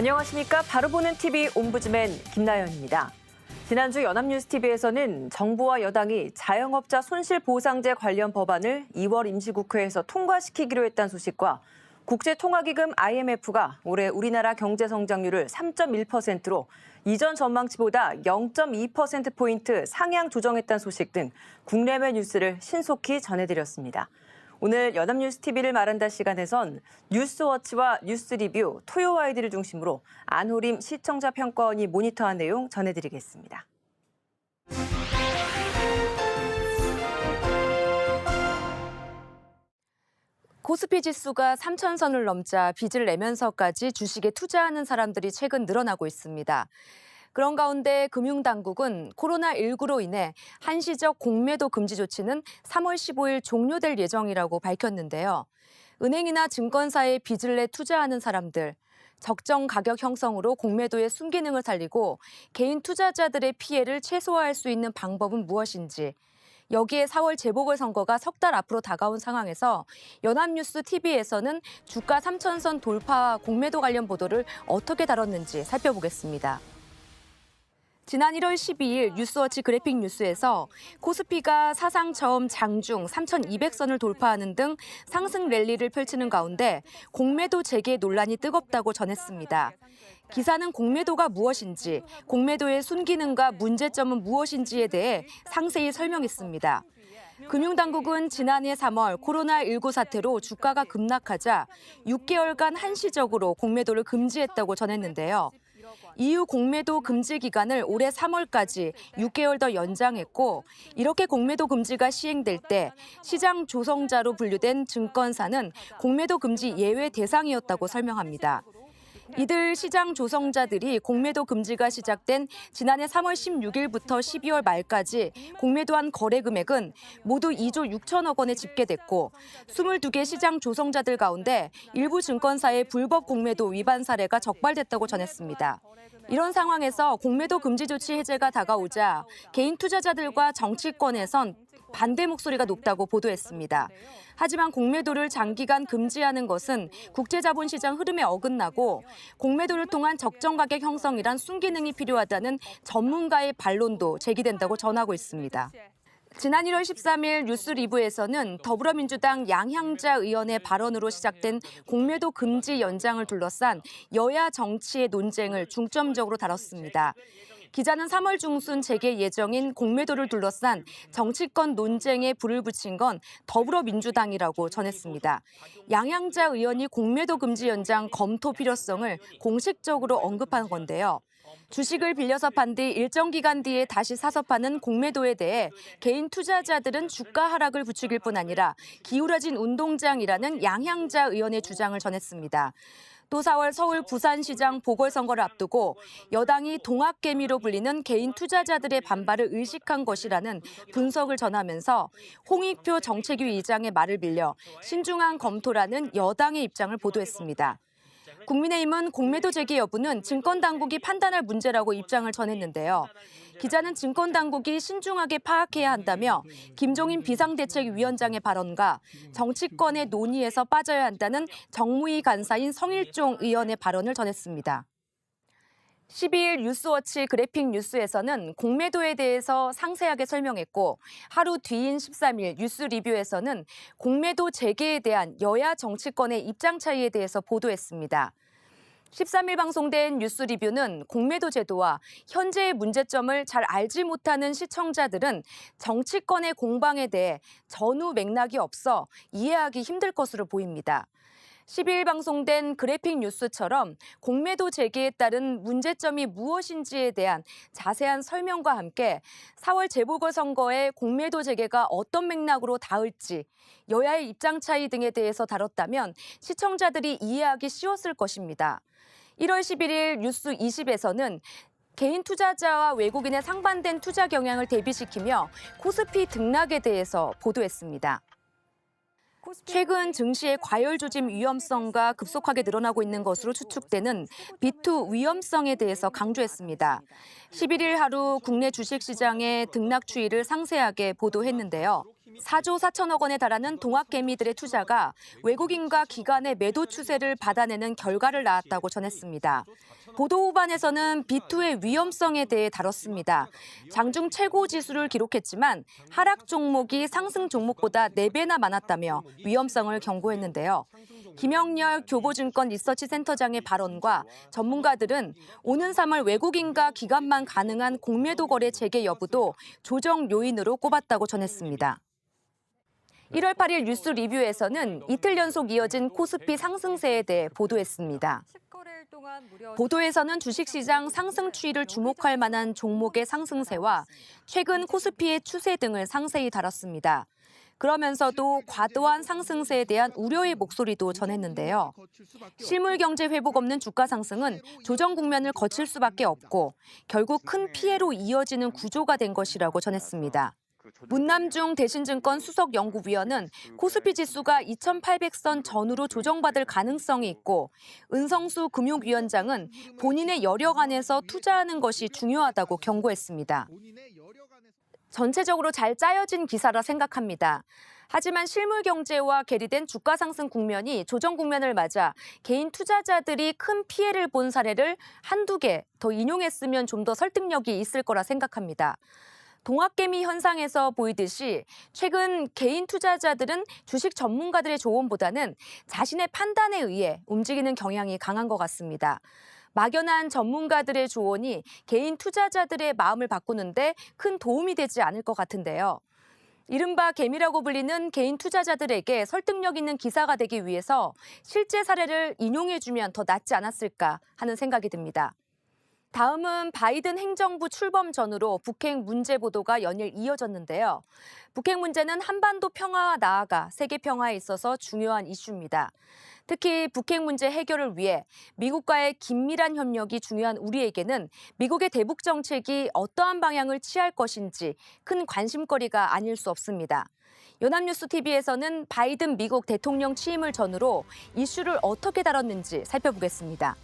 안녕하십니까. 바로 보는 TV 옴부즈맨 김나연입니다. 지난주 연합뉴스TV에서는 정부와 여당이 자영업자 손실보상제 관련 법안을 2월 임시국회에서 통과시키기로 했다는 소식과 국제통화기금 IMF가 올해 우리나라 경제성장률을 3.1%로 이전 전망치보다 0.2%포인트 상향 조정했다는 소식 등 국내외 뉴스를 신속히 전해드렸습니다. 오늘 연합뉴스TV를 말한다 시간에선 뉴스워치와 뉴스리뷰, 토요와이드를 중심으로 안호림 시청자 평가원이 모니터한 내용 전해드리겠습니다. 코스피 지수가 3,000선을 넘자 빚을 내면서까지 주식에 투자하는 사람들이 최근 늘어나고 있습니다. 그런 가운데 금융당국은 코로나19로 인해 한시적 공매도 금지 조치는 3월 15일 종료될 예정이라고 밝혔는데요. 은행이나 증권사에 빚을 내 투자하는 사람들, 적정 가격 형성으로 공매도의 순기능을 살리고 개인 투자자들의 피해를 최소화할 수 있는 방법은 무엇인지, 여기에 4월 재보궐선거가 석 달 앞으로 다가온 상황에서 연합뉴스 TV에서는 주가 3,000선 돌파와 공매도 관련 보도를 어떻게 다뤘는지 살펴보겠습니다. 지난 1월 12일 뉴스워치 그래픽 뉴스에서 코스피가 사상 처음 장중 3,200선을 돌파하는 등 상승 랠리를 펼치는 가운데 공매도 재개 논란이 뜨겁다고 전했습니다. 기사는 공매도가 무엇인지, 공매도의 순기능과 문제점은 무엇인지에 대해 상세히 설명했습니다. 금융당국은 지난해 3월 코로나19 사태로 주가가 급락하자 6개월간 한시적으로 공매도를 금지했다고 전했는데요. 이후 공매도 금지 기간을 올해 3월까지 6개월 더 연장했고, 이렇게 공매도 금지가 시행될 때 시장 조성자로 분류된 증권사는 공매도 금지 예외 대상이었다고 설명합니다. 이들 시장 조성자들이 공매도 금지가 시작된 지난해 3월 16일부터 12월 말까지 공매도한 거래 금액은 모두 2조 6천억 원에 집계됐고, 22개 시장 조성자들 가운데 일부 증권사의 불법 공매도 위반 사례가 적발됐다고 전했습니다. 이런 상황에서 공매도 금지 조치 해제가 다가오자 개인 투자자들과 정치권에선 반대 목소리가 높다고 보도했습니다. 하지만 공매도를 장기간 금지하는 것은 국제자본시장 흐름에 어긋나고 공매도를 통한 적정 가격 형성이란 순기능이 필요하다는 전문가의 반론도 제기된다고 전하고 있습니다. 지난 1월 13일 뉴스리뷰에서는 더불어민주당 양향자 의원의 발언으로 시작된 공매도 금지 연장을 둘러싼 여야 정치의 논쟁을 중점적으로 다뤘습니다. 기자는 3월 중순 재개 예정인 공매도를 둘러싼 정치권 논쟁에 불을 붙인 건 더불어민주당이라고 전했습니다. 양향자 의원이 공매도 금지 연장 검토 필요성을 공식적으로 언급한 건데요. 주식을 빌려서 판 뒤 일정 기간 뒤에 다시 사서 파는 공매도에 대해 개인 투자자들은 주가 하락을 부추길 뿐 아니라 기울어진 운동장이라는 양향자 의원의 주장을 전했습니다. 또 4월 서울 부산시장 보궐선거를 앞두고 여당이 동학개미로 불리는 개인 투자자들의 반발을 의식한 것이라는 분석을 전하면서 홍익표 정책위 의장의 말을 빌려 신중한 검토라는 여당의 입장을 보도했습니다. 국민의힘은 공매도 재개 여부는 증권당국이 판단할 문제라고 입장을 전했는데요. 기자는 증권당국이 신중하게 파악해야 한다며 김종인 비상대책위원장의 발언과 정치권의 논의에서 빠져야 한다는 정무위 간사인 성일종 의원의 발언을 전했습니다. 12일 뉴스워치 그래픽 뉴스에서는 공매도에 대해서 상세하게 설명했고, 하루 뒤인 13일 뉴스리뷰에서는 공매도 재개에 대한 여야 정치권의 입장 차이에 대해서 보도했습니다. 13일 방송된 뉴스리뷰는 공매도 제도와 현재의 문제점을 잘 알지 못하는 시청자들은 정치권의 공방에 대해 전후 맥락이 없어 이해하기 힘들 것으로 보입니다. 12일 방송된 그래픽 뉴스처럼 공매도 재개에 따른 문제점이 무엇인지에 대한 자세한 설명과 함께 4월 재보궐선거에 공매도 재개가 어떤 맥락으로 닿을지, 여야의 입장 차이 등에 대해서 다뤘다면 시청자들이 이해하기 쉬웠을 것입니다. 1월 11일 뉴스 20에서는 개인 투자자와 외국인의 상반된 투자 경향을 대비시키며 코스피 등락에 대해서 보도했습니다. 최근 증시의 과열 조짐 위험성과 급속하게 늘어나고 있는 것으로 추측되는 비투 위험성에 대해서 강조했습니다. 11일 하루 국내 주식시장의 등락 추이를 상세하게 보도했는데요. 4조 4천억 원에 달하는 동학개미들의 투자가 외국인과 기관의 매도 추세를 받아내는 결과를 낳았다고 전했습니다. 보도 후반에서는 B2의 위험성에 대해 다뤘습니다. 장중 최고 지수를 기록했지만 하락 종목이 상승 종목보다 4배나 많았다며 위험성을 경고했는데요. 김영렬 교보증권 리서치 센터장의 발언과 전문가들은 오는 3월 외국인과 기관만 가능한 공매도 거래 재개 여부도 조정 요인으로 꼽았다고 전했습니다. 1월 8일 뉴스 리뷰에서는 이틀 연속 이어진 코스피 상승세에 대해 보도했습니다. 보도에서는 주식시장 상승 추이를 주목할 만한 종목의 상승세와 최근 코스피의 추세 등을 상세히 다뤘습니다. 그러면서도 과도한 상승세에 대한 우려의 목소리도 전했는데요. 실물 경제 회복 없는 주가 상승은 조정 국면을 거칠 수밖에 없고 결국 큰 피해로 이어지는 구조가 된 것이라고 전했습니다. 문남중 대신증권 수석연구위원은 코스피 지수가 2800선 전후로 조정받을 가능성이 있고 은성수 금융위원장은 본인의 여력 안에서 투자하는 것이 중요하다고 경고했습니다. 전체적으로 잘 짜여진 기사라 생각합니다. 하지만 실물 경제와 괴리된 주가 상승 국면이 조정 국면을 맞아 개인 투자자들이 큰 피해를 본 사례를 한두 개 더 인용했으면 좀 더 설득력이 있을 거라 생각합니다. 동학개미 현상에서 보이듯이 최근 개인 투자자들은 주식 전문가들의 조언보다는 자신의 판단에 의해 움직이는 경향이 강한 것 같습니다. 막연한 전문가들의 조언이 개인 투자자들의 마음을 바꾸는데 큰 도움이 되지 않을 것 같은데요. 이른바 개미라고 불리는 개인 투자자들에게 설득력 있는 기사가 되기 위해서 실제 사례를 인용해주면 더 낫지 않았을까 하는 생각이 듭니다. 다음은 바이든 행정부 출범 전후로 북핵 문제 보도가 연일 이어졌는데요. 북핵 문제는 한반도 평화와 나아가 세계 평화에 있어서 중요한 이슈입니다. 특히 북핵 문제 해결을 위해 미국과의 긴밀한 협력이 중요한 우리에게는 미국의 대북 정책이 어떠한 방향을 취할 것인지 큰 관심거리가 아닐 수 없습니다. 연합뉴스 TV에서는 바이든 미국 대통령 취임을 전후로 이슈를 어떻게 다뤘는지 살펴보겠습니다.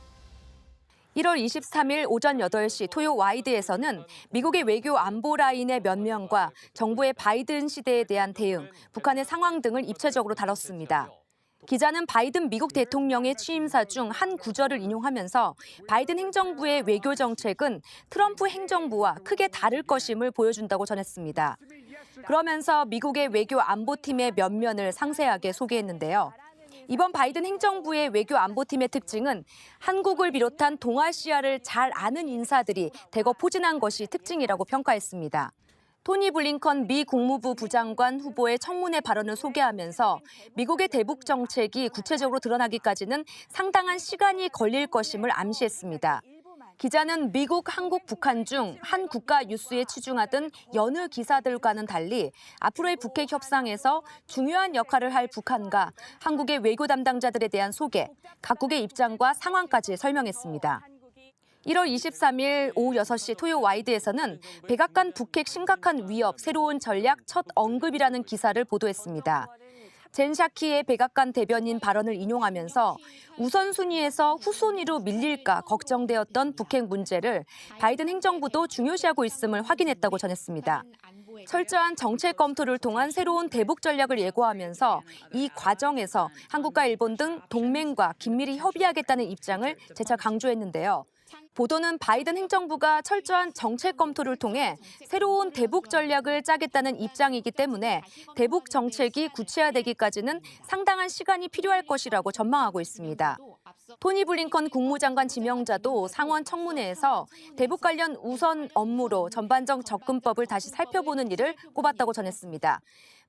1월 23일 오전 8시 토요 와이드에서는 미국의 외교 안보 라인의 면면과 정부의 바이든 시대에 대한 대응, 북한의 상황 등을 입체적으로 다뤘습니다. 기자는 바이든 미국 대통령의 취임사 중 한 구절을 인용하면서 바이든 행정부의 외교 정책은 트럼프 행정부와 크게 다를 것임을 보여준다고 전했습니다. 그러면서 미국의 외교 안보팀의 면면을 상세하게 소개했는데요. 이번 바이든 행정부의 외교 안보팀의 특징은 한국을 비롯한 동아시아를 잘 아는 인사들이 대거 포진한 것이 특징이라고 평가했습니다. 토니 블링컨 미 국무부 부장관 후보의 청문회 발언을 소개하면서 미국의 대북 정책이 구체적으로 드러나기까지는 상당한 시간이 걸릴 것임을 암시했습니다. 기자는 미국, 한국, 북한 중 한 국가 뉴스에 치중하던 여느 기사들과는 달리 앞으로의 북핵 협상에서 중요한 역할을 할 북한과 한국의 외교 담당자들에 대한 소개, 각국의 입장과 상황까지 설명했습니다. 1월 23일 오후 6시 토요 와이드에서는 백악관 북핵 심각한 위협, 새로운 전략 첫 언급이라는 기사를 보도했습니다. 젠 샤키의 백악관 대변인 발언을 인용하면서 우선순위에서 후순위로 밀릴까 걱정되었던 북핵 문제를 바이든 행정부도 중요시하고 있음을 확인했다고 전했습니다. 철저한 정책 검토를 통한 새로운 대북 전략을 예고하면서 이 과정에서 한국과 일본 등 동맹과 긴밀히 협의하겠다는 입장을 재차 강조했는데요. 보도는 바이든 행정부가 철저한 정책 검토를 통해 새로운 대북 전략을 짜겠다는 입장이기 때문에 대북 정책이 구체화되기까지는 상당한 시간이 필요할 것이라고 전망하고 있습니다. 토니 블링컨 국무장관 지명자도 상원 청문회에서 대북 관련 우선 업무로 전반적 접근법을 다시 살펴보는 일을 꼽았다고 전했습니다.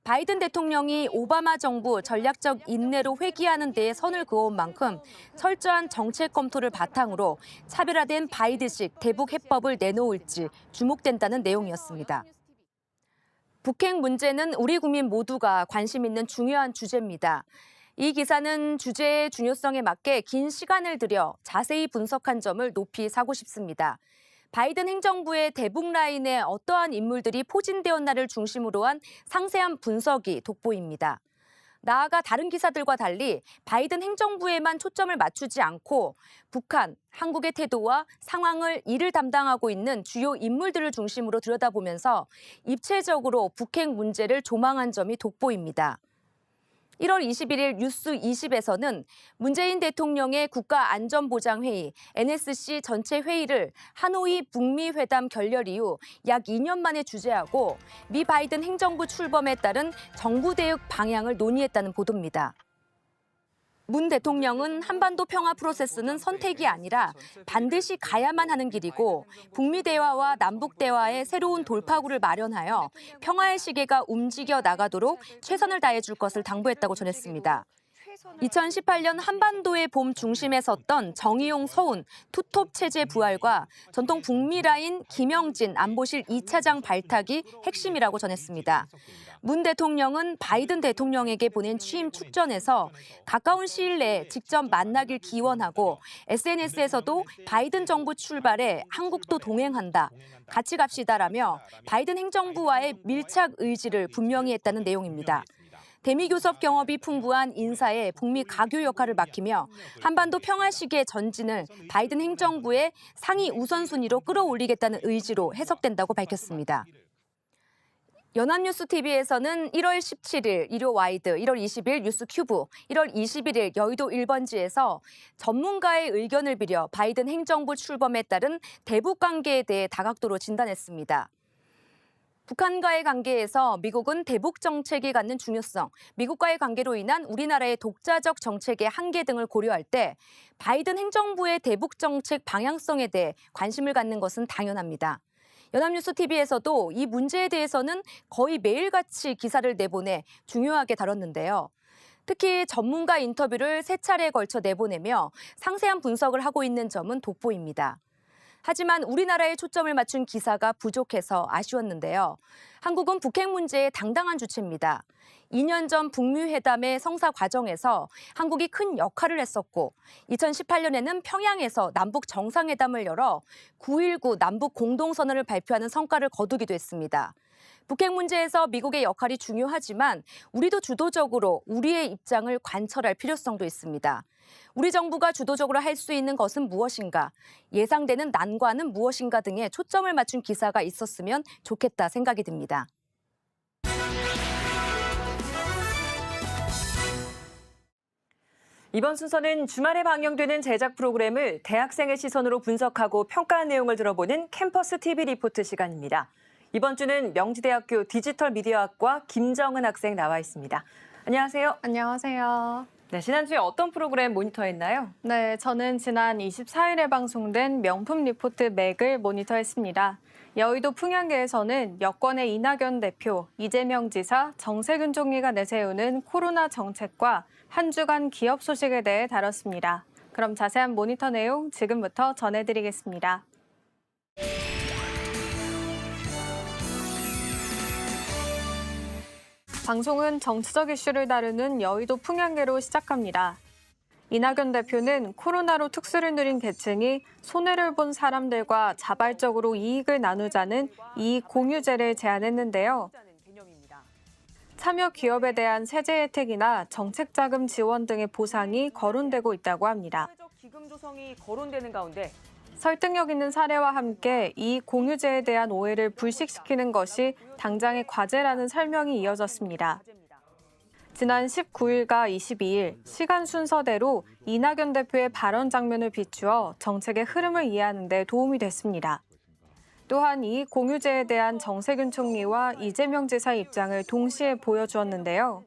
바이든 대통령이 오바마 정부 전략적 인내로 회귀하는 데에 선을 그어온 만큼 철저한 정책 검토를 바탕으로 차별화된 바이든식 대북 해법을 내놓을지 주목된다는 내용이었습니다. 북핵 문제는 우리 국민 모두가 관심 있는 중요한 주제입니다. 이 기사는 주제의 중요성에 맞게 긴 시간을 들여 자세히 분석한 점을 높이 사고 싶습니다. 바이든 행정부의 대북 라인에 어떠한 인물들이 포진되었나를 중심으로 한 상세한 분석이 돋보입니다. 나아가 다른 기사들과 달리 바이든 행정부에만 초점을 맞추지 않고 북한, 한국의 태도와 상황을 이를 담당하고 있는 주요 인물들을 중심으로 들여다보면서 입체적으로 북핵 문제를 조망한 점이 돋보입니다. 1월 21일 뉴스 20에서는 문재인 대통령의 국가안전보장회의 NSC 전체 회의를 하노이 북미 회담 결렬 이후 약 2년 만에 주재하고 미 바이든 행정부 출범에 따른 정부 대응 방향을 논의했다는 보도입니다. 문 대통령은 한반도 평화 프로세스는 선택이 아니라 반드시 가야만 하는 길이고 북미 대화와 남북 대화의 새로운 돌파구를 마련하여 평화의 시계가 움직여 나가도록 최선을 다해 줄 것을 당부했다고 전했습니다. 2018년 한반도의 봄 중심에 섰던 정의용 서훈 투톱 체제 부활과 전통 북미 라인 김영진 안보실 2차장 발탁이 핵심이라고 전했습니다. 문 대통령은 바이든 대통령에게 보낸 취임 축전에서 가까운 시일 내에 직접 만나길 기원하고 SNS에서도 바이든 정부 출발에 한국도 동행한다, 같이 갑시다라며 바이든 행정부와의 밀착 의지를 분명히 했다는 내용입니다. 대미교섭 경험이 풍부한 인사의 북미 가교 역할을 맡기며 한반도 평화 시기의 전진을 바이든 행정부의 상위 우선순위로 끌어올리겠다는 의지로 해석된다고 밝혔습니다. 연합뉴스TV에서는 1월 17일 일요 와이드, 1월 20일 뉴스 큐브, 1월 21일 여의도 1번지에서 전문가의 의견을 빌려 바이든 행정부 출범에 따른 대북 관계에 대해 다각도로 진단했습니다. 북한과의 관계에서 미국은 대북 정책이 갖는 중요성, 미국과의 관계로 인한 우리나라의 독자적 정책의 한계 등을 고려할 때 바이든 행정부의 대북 정책 방향성에 대해 관심을 갖는 것은 당연합니다. 연합뉴스TV에서도 이 문제에 대해서는 거의 매일같이 기사를 내보내 중요하게 다뤘는데요. 특히 전문가 인터뷰를 3차례에 걸쳐 내보내며 상세한 분석을 하고 있는 점은 돋보입니다. 하지만 우리나라에 초점을 맞춘 기사가 부족해서 아쉬웠는데요. 한국은 북핵 문제의 당당한 주체입니다. 2년 전 북미 회담의 성사 과정에서 한국이 큰 역할을 했었고 2018년에는 평양에서 남북 정상회담을 열어 9.19 남북 공동선언을 발표하는 성과를 거두기도 했습니다. 북핵 문제에서 미국의 역할이 중요하지만 우리도 주도적으로 우리의 입장을 관철할 필요성도 있습니다. 우리 정부가 주도적으로 할 수 있는 것은 무엇인가, 예상되는 난관은 무엇인가 등에 초점을 맞춘 기사가 있었으면 좋겠다 생각이 듭니다. 이번 순서는 주말에 방영되는 제작 프로그램을 대학생의 시선으로 분석하고 평가한 내용을 들어보는 캠퍼스 TV 리포트 시간입니다. 이번 주는 명지대학교 디지털미디어학과 김정은 학생 나와 있습니다. 안녕하세요. 안녕하세요. 네, 지난주에 어떤 프로그램 모니터했나요? 네, 저는 지난 24일에 방송된 명품 리포트 맥을 모니터했습니다. 여의도 풍양계에서는 여권의 이낙연 대표, 이재명 지사, 정세균 총리가 내세우는 코로나 정책과 한 주간 기업 소식에 대해 다뤘습니다. 그럼 자세한 모니터 내용 지금부터 전해드리겠습니다. 방송은 정치적 이슈를 다루는 여의도 풍양계로 시작합니다. 이낙연 대표는 코로나로 특수를 누린 계층이 손해를 본 사람들과 자발적으로 이익을 나누자는 이익 공유제를 제안했는데요. 참여 기업에 대한 세제 혜택이나 정책 자금 지원 등의 보상이 거론되고 있다고 합니다. 기금 조성이 거론되는 가운데 설득력 있는 사례와 함께 이익 공유제에 대한 오해를 불식시키는 것이 당장의 과제라는 설명이 이어졌습니다. 지난 19일과 22일 시간 순서대로 이낙연 대표의 발언 장면을 비추어 정책의 흐름을 이해하는 데 도움이 됐습니다. 또한 이익 공유제에 대한 정세균 총리와 이재명 지사의 입장을 동시에 보여주었는데요.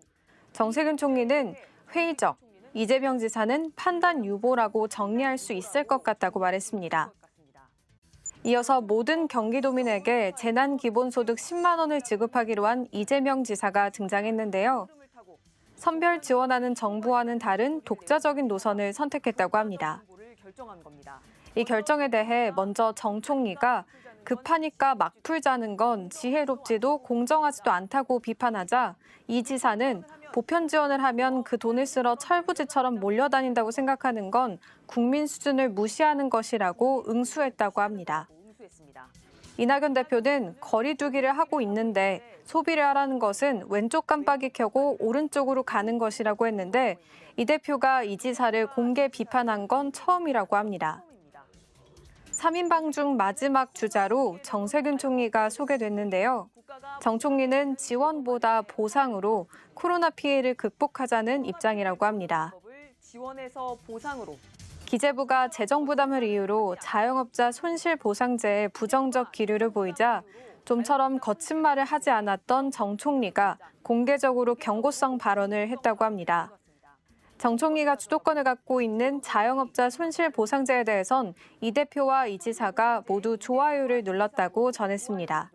정세균 총리는 회의적, 이재명 지사는 판단 유보라고 정리할 수 있을 것 같다고 말했습니다. 이어서 모든 경기도민에게 재난기본소득 10만 원을 지급하기로 한 이재명 지사가 등장했는데요. 선별 지원하는 정부와는 다른 독자적인 노선을 선택했다고 합니다. 이 결정에 대해 먼저 정 총리가 급하니까 막 풀자는 건 지혜롭지도 공정하지도 않다고 비판하자 이 지사는 보편 지원을 하면 그 돈을 쓰러 철부지처럼 몰려다닌다고 생각하는 건 국민 수준을 무시하는 것이라고 응수했다고 합니다. 이낙연 대표는 거리 두기를 하고 있는데 소비를 하라는 것은 왼쪽 깜빡이 켜고 오른쪽으로 가는 것이라고 했는데 이 대표가 이 지사를 공개 비판한 건 처음이라고 합니다. 3인방 중 마지막 주자로 정세균 총리가 소개됐는데요. 정 총리는 지원보다 보상으로 코로나 피해를 극복하자는 입장이라고 합니다. 지원해서 보상으로. 기재부가 재정 부담을 이유로 자영업자 손실보상제에 부정적 기류를 보이자 좀처럼 거친 말을 하지 않았던 정 총리가 공개적으로 경고성 발언을 했다고 합니다. 정 총리가 주도권을 갖고 있는 자영업자 손실보상제에 대해선 이 대표와 이 지사가 모두 좋아요를 눌렀다고 전했습니다.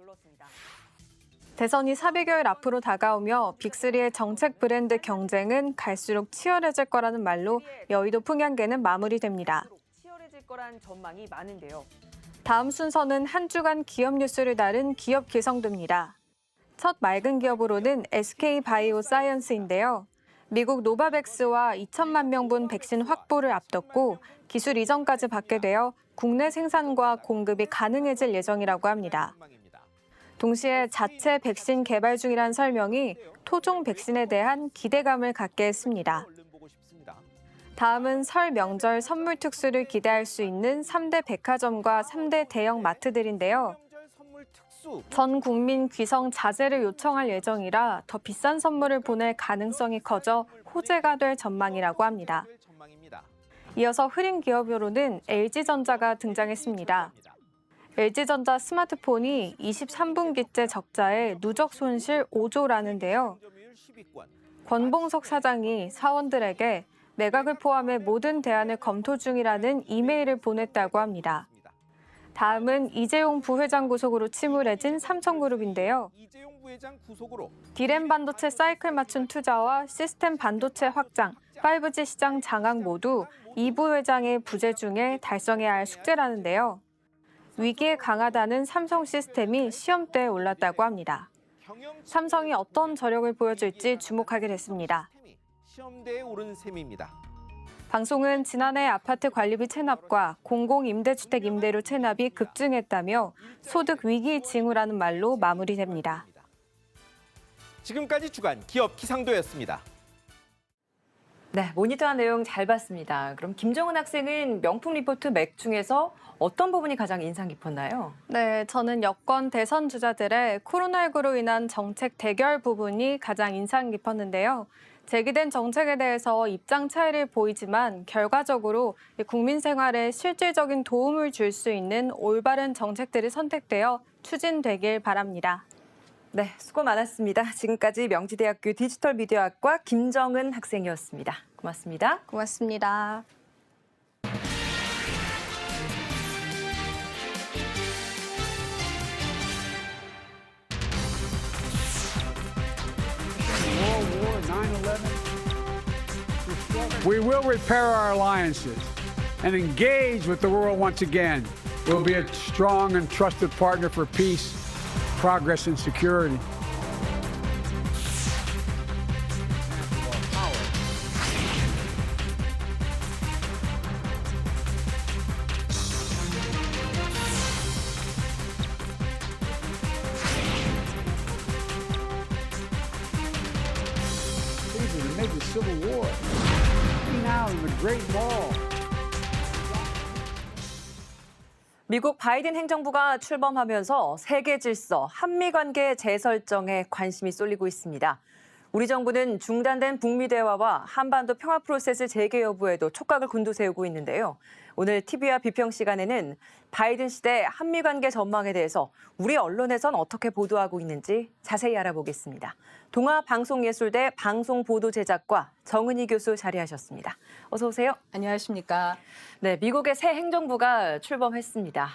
대선이 400여일 앞으로 다가오며 빅3의 정책 브랜드 경쟁은 갈수록 치열해질 거라는 말로 여의도 풍향계는 마무리됩니다. 치열해질 거란 전망이 많은데요. 다음 순서는 한 주간 기업 뉴스를 다룬 기업 기성도입니다. 첫 맑은 기업으로는 SK바이오사이언스인데요. 미국 노바백스와 2천만 명분 백신 확보를 앞뒀고 기술 이전까지 받게 되어 국내 생산과 공급이 가능해질 예정이라고 합니다. 동시에 자체 백신 개발 중이란 설명이 토종 백신에 대한 기대감을 갖게 했습니다. 다음은 설 명절 선물 특수를 기대할 수 있는 3대 백화점과 3대 대형 마트들인데요. 전 국민 귀성 자제를 요청할 예정이라 더 비싼 선물을 보낼 가능성이 커져 호재가 될 전망이라고 합니다. 이어서 흐린 기업으로는 LG전자가 등장했습니다. LG전자 스마트폰이 23분기째 적자에 누적 손실 5조라는데요. 권봉석 사장이 사원들에게 매각을 포함해 모든 대안을 검토 중이라는 이메일을 보냈다고 합니다. 다음은 이재용 부회장 구속으로 침울해진 삼성그룹인데요. 디램 반도체 사이클 맞춘 투자와 시스템 반도체 확장, 5G 시장 장악 모두 이 부회장의 부재 중에 달성해야 할 숙제라는데요. 위기에 강하다는 삼성 시스템이 시험대에 올랐다고 합니다. 삼성이 어떤 저력을 보여줄지 주목하게 됐습니다. 시험대에 오른 셈입니다. 방송은 지난해 아파트 관리비 체납과 공공임대주택 임대료 체납이 급증했다며 소득 위기 징후라는 말로 마무리됩니다. 지금까지 주간 기업 기상도였습니다. 네, 모니터한 내용 잘 봤습니다. 그럼 김정은 학생은 명품 리포트 맥 중에서 어떤 부분이 가장 인상 깊었나요? 네, 저는 여권 대선 주자들의 코로나19로 인한 정책 대결 부분이 가장 인상 깊었는데요. 제기된 정책에 대해서 입장 차이를 보이지만 결과적으로 국민 생활에 실질적인 도움을 줄 수 있는 올바른 정책들이 선택되어 추진되길 바랍니다. 네, 수고 많았습니다. 지금까지 명지대학교 디지털 미디어학과 김정은 학생이었습니다. 고맙습니다. 고맙습니다. We will repair our alliances and engage with the world once again. We'll be a strong and trusted partner for peace, progress, and security. These are the major civil war. Now in the Great Wall. 미국 바이든 행정부가 출범하면서 세계 질서, 한미 관계 재설정에 관심이 쏠리고 있습니다. 우리 정부는 중단된 북미 대화와 한반도 평화 프로세스 재개 여부에도 촉각을 곤두세우고 있는데요. 오늘 TV와 비평 시간에는 바이든 시대 한미 관계 전망에 대해서 우리 언론에선 어떻게 보도하고 있는지 자세히 알아보겠습니다. 동아방송예술대 방송보도제작과 정은희 교수 자리하셨습니다. 어서 오세요. 안녕하십니까. 네, 미국의 새 행정부가 출범했습니다.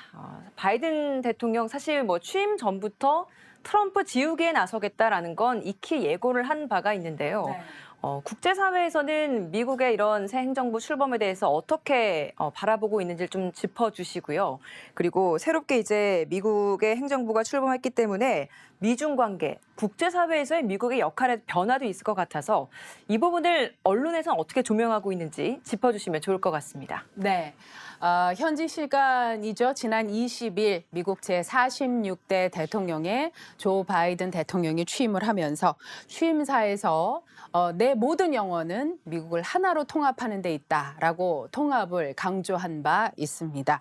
바이든 대통령 사실 취임 전부터 트럼프 지우개에 나서겠다라는 건 익히 예고를 한 바가 있는데요. 네. 국제사회에서는 미국의 이런 새 행정부 출범에 대해서 어떻게 바라보고 있는지 좀 짚어주시고요. 그리고 새롭게 이제 미국의 행정부가 출범했기 때문에 미중 관계, 국제사회에서의 미국의 역할의 변화도 있을 것 같아서 이 부분을 언론에서는 어떻게 조명하고 있는지 짚어주시면 좋을 것 같습니다. 네. 현지 시간이죠. 지난 20일 미국 제46대 대통령의 조 바이든 대통령이 취임을 하면서 취임사에서 내 모든 영혼은 미국을 하나로 통합하는 데 있다라고 통합을 강조한 바 있습니다.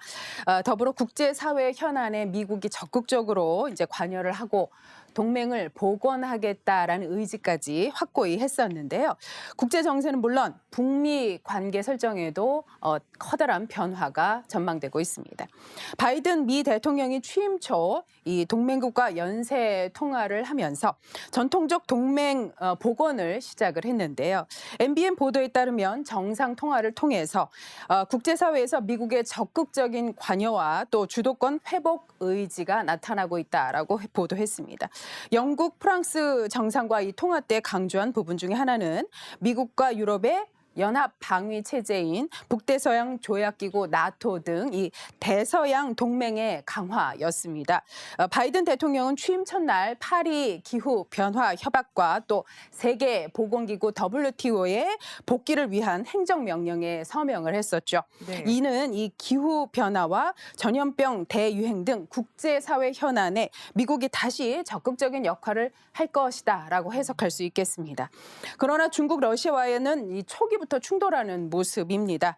더불어 국제사회 현안에 미국이 적극적으로 이제 관여를 하고 동맹을 복원하겠다라는 의지까지 확고히 했었는데요. 국제 정세는 물론 북미 관계 설정에도 커다란 변화가 전망되고 있습니다. 바이든 미 대통령이 취임 초 이 동맹국과 연쇄 통화를 하면서 전통적 동맹 복원을 시작을 했는데요. MBN 보도에 따르면 정상 통화를 통해서 국제사회에서 미국의 적극적인 관여와 또 주도권 회복 의지가 나타나고 있다라고 보도했습니다. 영국, 프랑스 정상과 이 통화 때 강조한 부분 중에 하나는 미국과 유럽의 연합 방위 체제인 북대서양 조약기구 나토 등 이 대서양 동맹의 강화였습니다. 바이든 대통령은 취임 첫날 파리 기후 변화 협약과 또 세계 보건기구 WTO의 복귀를 위한 행정명령에 서명을 했었죠. 네. 이는 이 기후 변화와 전염병 대유행 등 국제사회 현안에 미국이 다시 적극적인 역할을 할 것이다라고 해석할 수 있겠습니다. 그러나 중국, 러시아와는 이 초기부터 충돌하는 모습입니다.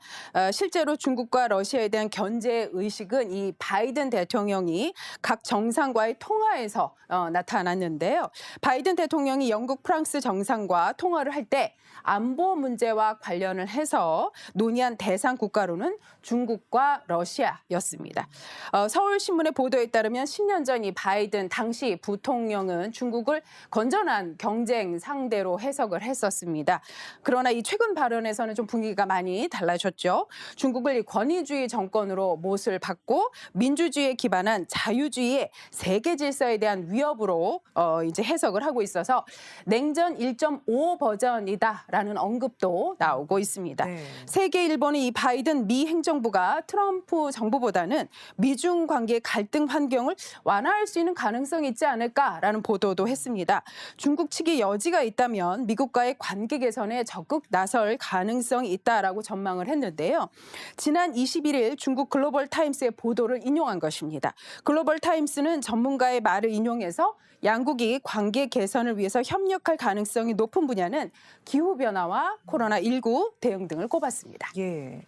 실제로 중국과 러시아에 대한 견제 의식은 이 바이든 대통령이 각 정상과의 통화에서 나타났는데요. 바이든 대통령이 영국, 프랑스 정상과 통화를 할 때 안보 문제와 관련을 해서 논의한 대상 국가로는 중국과 러시아였습니다. 서울신문의 보도에 따르면 10년 전 이 바이든 당시 부통령은 중국을 건전한 경쟁 상대로 해석을 했었습니다. 그러나 이 최근 발언에서는 좀 분위기가 많이 달라졌죠. 중국을 권위주의 정권으로 못을 받고 민주주의에 기반한 자유주의의 세계 질서에 대한 위협으로 이제 해석을 하고 있어서 냉전 1.5 버전이다라는 언급도 나오고 있습니다. 네. 세계 일본의 이 바이든 미 행정부가 트럼프 정부보다는 미중 관계 갈등 환경을 완화할 수 있는 가능성이 있지 않을까라는 보도도 했습니다. 중국 측이 여지가 있다면 미국과의 관계 개선에 적극 나설 가능성이 있다라고 전망을 했는데요. 지난 21일 중국 글로벌 타임스의 보도를 인용한 것입니다. 글로벌 타임스는 전문가의 말을 인용해서 양국이 관계 개선을 위해서 협력할 가능성이 높은 분야는 기후변화와 코로나19 대응 등을 꼽았습니다. 예.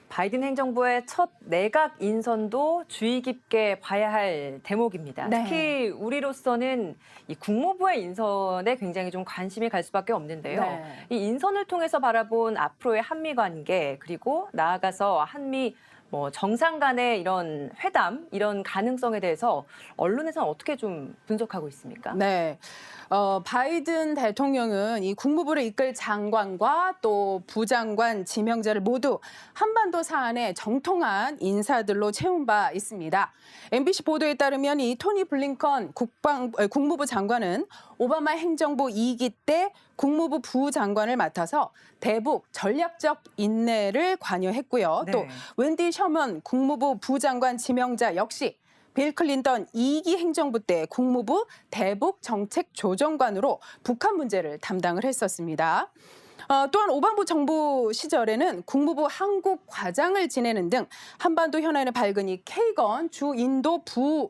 바이든 행정부의 첫 내각 인선도 주의 깊게 봐야 할 대목입니다. 네. 특히 우리로서는 이 국무부의 인선에 굉장히 좀 관심이 갈 수밖에 없는데요. 네. 이 인선을 통해서 바라본 앞으로의 한미 관계 그리고 나아가서 한미 정상 간의 이런 회담, 이런 가능성에 대해서 언론에서는 어떻게 좀 분석하고 있습니까? 네. 바이든 대통령은 이 국무부를 이끌 장관과 또 부장관 지명자를 모두 한반도 사안에 정통한 인사들로 채운 바 있습니다. MBC 보도에 따르면 이 토니 블링컨 국무부 장관은 오바마 행정부 2기 때 국무부 부장관을 맡아서 대북 전략적 인내를 관여했고요. 네. 또 웬디 셔먼 국무부 부장관 지명자 역시 빌 클린턴 2기 행정부 때 국무부 대북 정책 조정관으로 북한 문제를 담당을 했었습니다. 또한 오바마 정부 시절에는 국무부 한국 과장을 지내는 등 한반도 현안에 밝은 이 케이건 주 인도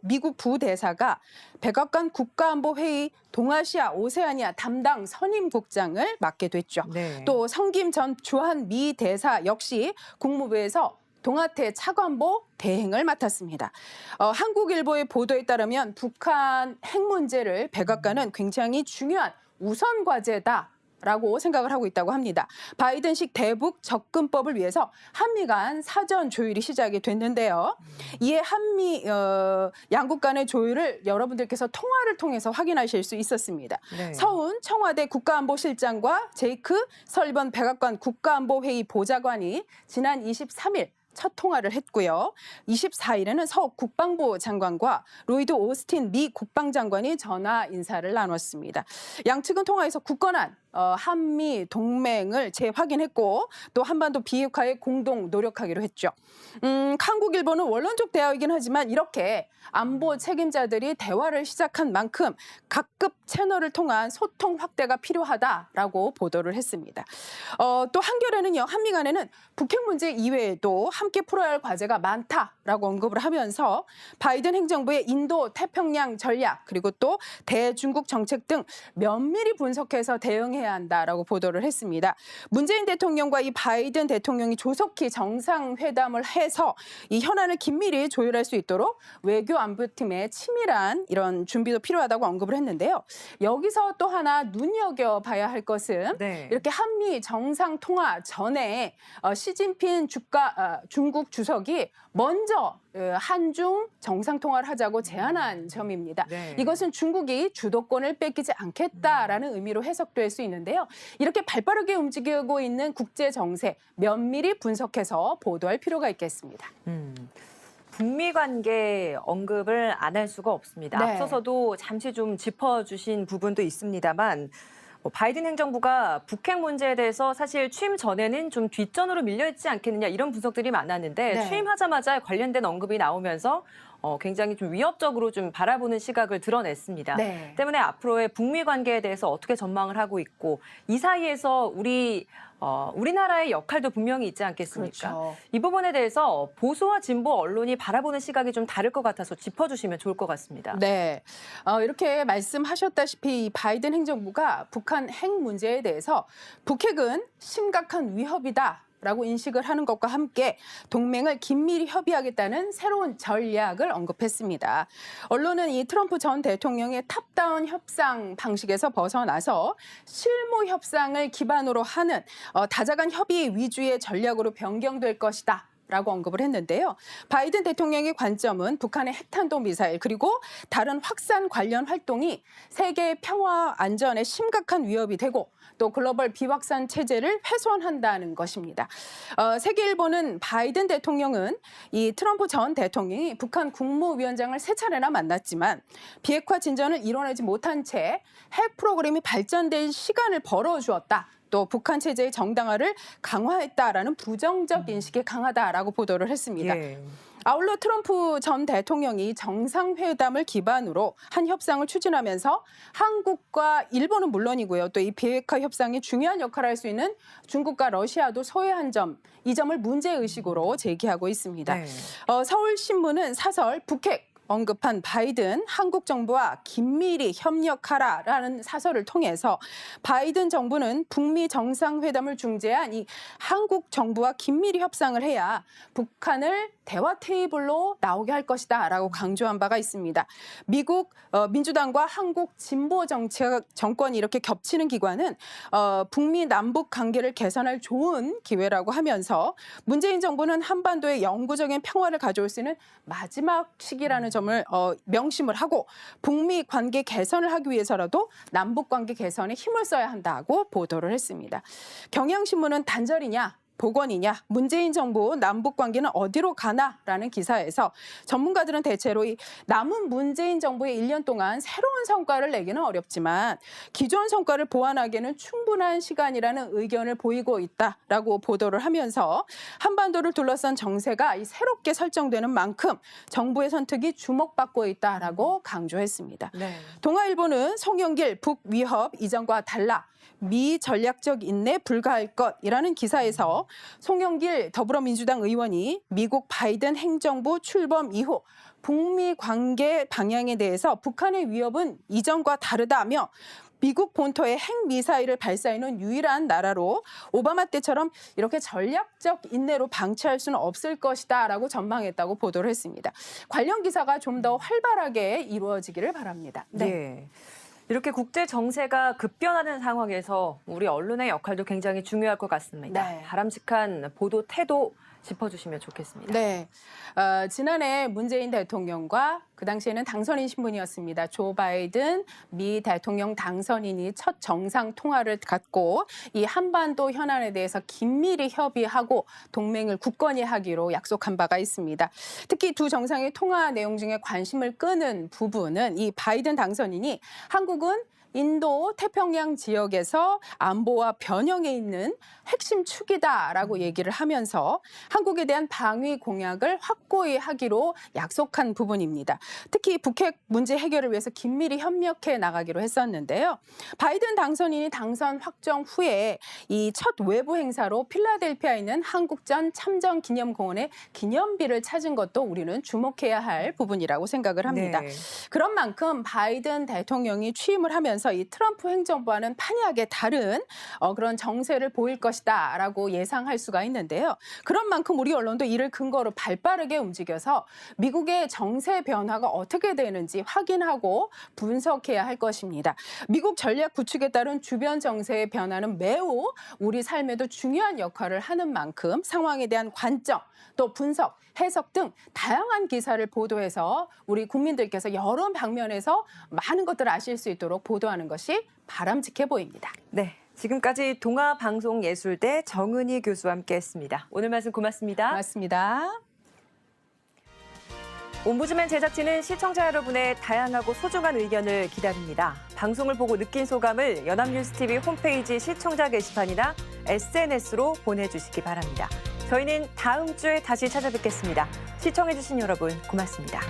미국 부대사가 백악관 국가안보회의 동아시아 오세아니아 담당 선임국장을 맡게 됐죠. 네. 또 성김 전 주한 미 대사 역시 국무부에서 동아태 차관보 대행을 맡았습니다. 한국일보의 보도에 따르면 북한 핵 문제를 백악관은 굉장히 중요한 우선 과제다라고 생각을 하고 있다고 합니다. 바이든식 대북 접근법을 위해서 한미 간 사전 조율이 시작이 됐는데요. 이에 한미 양국 간의 조율을 여러분들께서 통화를 통해서 확인하실 수 있었습니다. 네. 서훈 청와대 국가안보실장과 제이크 설리번 백악관 국가안보회의 보좌관이 지난 23일 첫 통화를 했고요. 24일에는 서 국방부 장관과 로이드 오스틴 미 국방장관이 전화 인사를 나눴습니다. 양측은 통화에서 굳건한 한미 동맹을 재확인했고 또 한반도 비핵화에 공동 노력하기로 했죠. 한국일보는 원론적 대화이긴 하지만 이렇게 안보 책임자들이 대화를 시작한 만큼 각급 채널을 통한 소통 확대가 필요하다라고 보도를 했습니다. 또 한겨레는요. 한미 간에는 북핵 문제 이외에도 함께 풀어야 할 과제가 많다라고 언급을 하면서 바이든 행정부의 인도 태평양 전략 그리고 또 대중국 정책 등 면밀히 분석해서 대응해야 한다라고 보도를 했습니다. 문재인 대통령과 이 바이든 대통령이 조속히 정상회담을 해서 이 현안을 긴밀히 조율할 수 있도록 외교 안보팀의 치밀한 이런 준비도 필요하다고 언급을 했는데요. 여기서 또 하나 눈여겨봐야 할 것은 네. 이렇게 한미 정상 통화 전에 시진핑 중국 주석이 먼저 한중 정상 통화를 하자고 제안한 점입니다. 네. 이것은 중국이 주도권을 뺏기지 않겠다라는 의미로 해석될 수 있는데요. 이렇게 발빠르게 움직이고 있는 국제 정세 면밀히 분석해서 보도할 필요가 있겠습니다. 북미 관계 언급을 안 할 수가 없습니다. 네. 앞서서도 잠시 좀 짚어주신 부분도 있습니다만 바이든 행정부가 북핵 문제에 대해서 사실 취임 전에는 좀 뒷전으로 밀려있지 않겠느냐 이런 분석들이 많았는데 네. 취임하자마자 관련된 언급이 나오면서 굉장히 좀 위협적으로 좀 바라보는 시각을 드러냈습니다. 네. 때문에 앞으로의 북미 관계에 대해서 어떻게 전망을 하고 있고 이 사이에서 우리나라의 역할도 분명히 있지 않겠습니까? 그렇죠. 이 부분에 대해서 보수와 진보 언론이 바라보는 시각이 좀 다를 것 같아서 짚어주시면 좋을 것 같습니다. 네, 이렇게 말씀하셨다시피 이 바이든 행정부가 북한 핵 문제에 대해서 북핵은 심각한 위협이다. 라고 인식을 하는 것과 함께 동맹을 긴밀히 협의하겠다는 새로운 전략을 언급했습니다. 언론은 이 트럼프 전 대통령의 탑다운 협상 방식에서 벗어나서 실무 협상을 기반으로 하는 다자간 협의 위주의 전략으로 변경될 것이다. 라고 언급을 했는데요. 바이든 대통령의 관점은 북한의 핵탄도 미사일 그리고 다른 확산 관련 활동이 세계 평화 안전에 심각한 위협이 되고 또 글로벌 비확산 체제를 훼손한다는 것입니다. 세계일보는 바이든 대통령은 이 트럼프 전 대통령이 북한 국무위원장을 세 차례나 만났지만 비핵화 진전을 이뤄내지 못한 채 핵 프로그램이 발전될 시간을 벌어주었다. 또 북한 체제의 정당화를 강화했다라는 부정적 인식이 강하다라고 보도를 했습니다. 예. 아울러 트럼프 전 대통령이 정상회담을 기반으로 한 협상을 추진하면서 한국과 일본은 물론이고요. 또 이 비핵화 협상에 중요한 역할을 할 수 있는 중국과 러시아도 소외한 점, 이 점을 문제의식으로 제기하고 있습니다. 네. 서울신문은 사설 북핵 언급한 바이든 한국 정부와 긴밀히 협력하라라는 사설을 통해서 바이든 정부는 북미 정상회담을 중재한 이 한국 정부와 긴밀히 협상을 해야 북한을 대화 테이블로 나오게 할 것이다라고 강조한 바가 있습니다. 미국 민주당과 한국 진보 정권이 이렇게 겹치는 기관은 북미 남북 관계를 개선할 좋은 기회라고 하면서 문재인 정부는 한반도의 영구적인 평화를 가져올 수 있는 마지막 시기라는 점을 명심을 하고 북미 관계 개선을 하기 위해서라도 남북 관계 개선에 힘을 써야 한다고 보도를 했습니다. 경향신문은 단절이냐 복원이냐 문재인 정부 남북 관계는 어디로 가나라는 기사에서 전문가들은 대체로 이 남은 문재인 정부의 1년 동안 새로운 성과를 내기는 어렵지만 기존 성과를 보완하기에는 충분한 시간이라는 의견을 보이고 있다라고 보도를 하면서 한반도를 둘러싼 정세가 이 새롭게 설정되는 만큼 정부의 선택이 주목받고 있다라고 강조했습니다. 네. 동아일보는 송영길 북위협 이전과 달라 미 전략적 인내 불가할 것이라는 기사에서 송영길 더불어민주당 의원이 미국 바이든 행정부 출범 이후 북미 관계 방향에 대해서 북한의 위협은 이전과 다르다며 미국 본토에 핵미사일을 발사해놓은 유일한 나라로 오바마 때처럼 이렇게 전략적 인내로 방치할 수는 없을 것이다라고 전망했다고 보도를 했습니다. 관련 기사가 좀 더 활발하게 이루어지기를 바랍니다. 네. 이렇게 국제 정세가 급변하는 상황에서 우리 언론의 역할도 굉장히 중요할 것 같습니다. 네. 바람직한 보도 태도 짚어주시면 좋겠습니다. 네, 지난해 문재인 대통령과 그 당시에는 당선인 신분이었습니다. 조 바이든 미 대통령 당선인이 첫 정상 통화를 갖고 이 한반도 현안에 대해서 긴밀히 협의하고 동맹을 굳건히 하기로 약속한 바가 있습니다. 특히 두 정상의 통화 내용 중에 관심을 끄는 부분은 이 바이든 당선인이 한국은 인도 태평양 지역에서 안보와 변형에 있는 핵심 축이다라고 얘기를 하면서 한국에 대한 방위 공약을 확고히 하기로 약속한 부분입니다. 특히 북핵 문제 해결을 위해서 긴밀히 협력해 나가기로 했었는데요. 바이든 당선인이 당선 확정 후에 이 첫 외부 행사로 필라델피아에 있는 한국전 참전 기념공원의 기념비를 찾은 것도 우리는 주목해야 할 부분이라고 생각을 합니다. 네. 그런 만큼 바이든 대통령이 취임을 하면서 이 트럼프 행정부와는 판이하게 다른 그런 정세를 보일 것이다라고 예상할 수가 있는데요. 그런 만큼 우리 언론도 이를 근거로 발빠르게 움직여서 미국의 정세 변화가 어떻게 되는지 확인하고 분석해야 할 것입니다. 미국 전략 구축에 따른 주변 정세의 변화는 매우 우리 삶에도 중요한 역할을 하는 만큼 상황에 대한 관점, 또 분석, 해석 등 다양한 기사를 보도해서 우리 국민들께서 여러 방면에서 많은 것들을 아실 수 있도록 보도하는 것이 바람직해 보입니다. 네. 지금까지 동아방송예술대 정은희 교수와 함께했습니다. 오늘 말씀 고맙습니다. 고맙습니다. 옴부즈맨 제작진은 시청자 여러분의 다양하고 소중한 의견을 기다립니다. 방송을 보고 느낀 소감을 연합뉴스TV 홈페이지 시청자 게시판이나 SNS로 보내주시기 바랍니다. 저희는 다음 주에 다시 찾아뵙겠습니다. 시청해주신 여러분 고맙습니다.